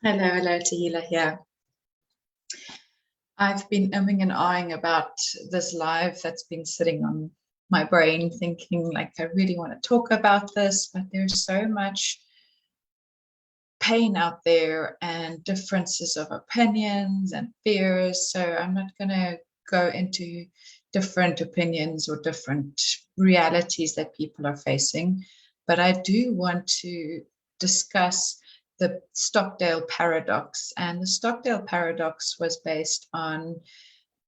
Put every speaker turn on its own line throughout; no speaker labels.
Hello, Tahila here. I've been umming and ahhing about this live that's been sitting on my brain, thinking like I really want to talk about this, but there's so much pain out there and differences of opinions and fears. So I'm not going to go into different opinions or different realities that people are facing, but I do want to discuss the Stockdale Paradox. And the Stockdale Paradox was based on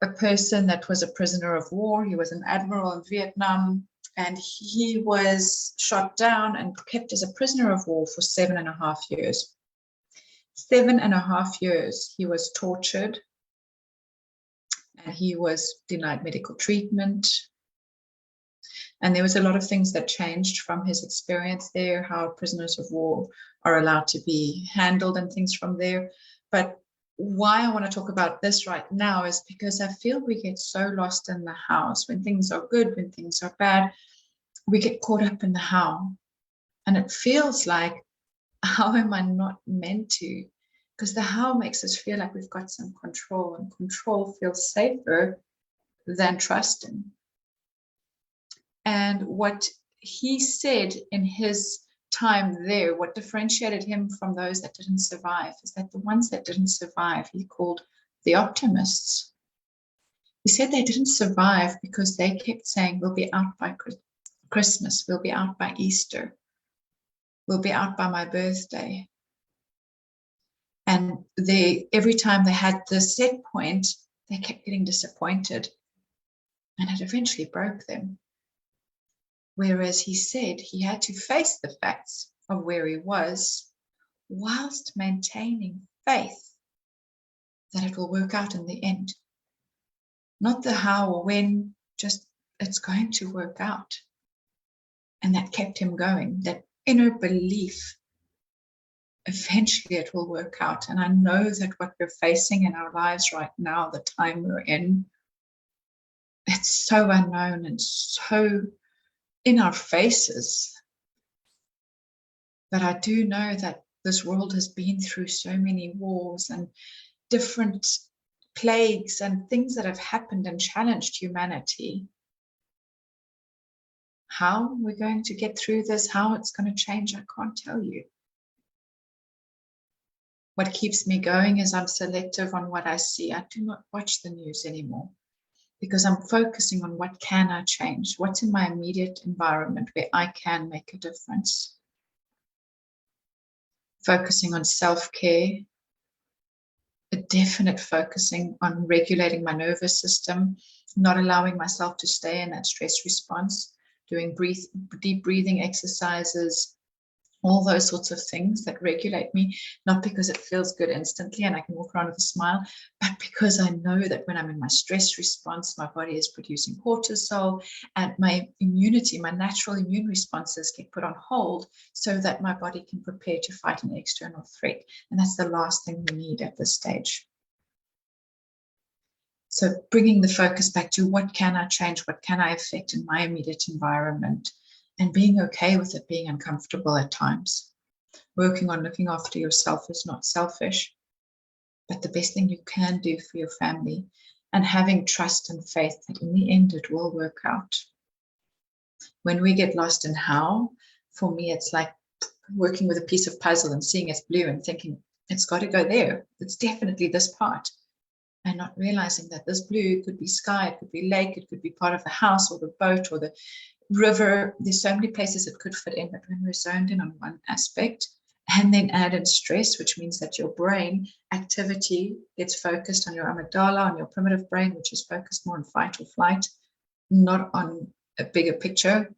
a person that was a prisoner of war. He was an admiral in Vietnam, and he was shot down and kept as a prisoner of war for 7.5 years. 7.5 years he was tortured, and he was denied medical treatment. And there was a lot of things that changed from his experience there, how prisoners of war are allowed to be handled and things from there. But why I want to talk about this right now is because I feel we get so lost in the hows. When things are good, when things are bad, we get caught up in the how. And it feels like, how am I not meant to? Because the how makes us feel like we've got some control, and control feels safer than trusting. And what he said in his time there, what differentiated him from those that didn't survive, is that the ones that didn't survive, he called the optimists. He said they didn't survive because they kept saying, we'll be out by Christmas, we'll be out by Easter, we'll be out by my birthday. And every time they had the set point, they kept getting disappointed, and it eventually broke them. Whereas he said he had to face the facts of where he was whilst maintaining faith that it will work out in the end. Not the how or when, just it's going to work out. And that kept him going, that inner belief, eventually it will work out. And I know that what we're facing in our lives right now, the time we're in, it's so unknown and so in our faces. But I do know that this world has been through so many wars and different plagues and things that have happened and challenged humanity. How we're going to get through this, how it's going to change, I can't tell you. What keeps me going is I'm selective on what I see. I do not watch the news anymore, because I'm focusing on what can I change, what's in my immediate environment where I can make a difference. Focusing on self-care, a definite focusing on regulating my nervous system, not allowing myself to stay in that stress response, doing deep breathing exercises, all those sorts of things that regulate me, not because it feels good instantly and I can walk around with a smile, but because I know that when I'm in my stress response, my body is producing cortisol, and my immunity, my natural immune responses get put on hold so that my body can prepare to fight an external threat. And that's the last thing we need at this stage. So bringing the focus back to what can I change, what can I affect in my immediate environment, and being okay with it being uncomfortable at times. Working on looking after yourself is not selfish, but the best thing you can do for your family, and having trust and faith that in the end it will work out. When we get lost in how, for me, it's like working with a piece of puzzle and seeing it's blue and thinking it's got to go there. It's definitely this part. And not realizing that this blue could be sky, it could be lake, it could be part of the house or the boat or the river. There's so many places it could fit in, but when we're zoned in on one aspect and then add in stress, which means that your brain activity gets focused on your amygdala, on your primitive brain, which is focused more on fight or flight, not on a bigger picture,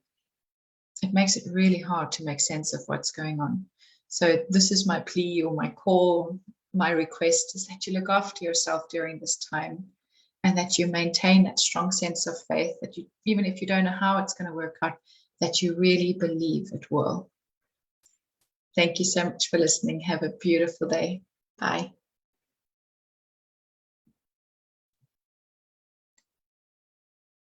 it makes it really hard to make sense of what's going on. So this is my plea or my call, my request is that you look after yourself during this time, and that you maintain that strong sense of faith, that you, even if you don't know how it's going to work out, that you really believe it will. Thank you so much for listening. Have a beautiful day. Bye.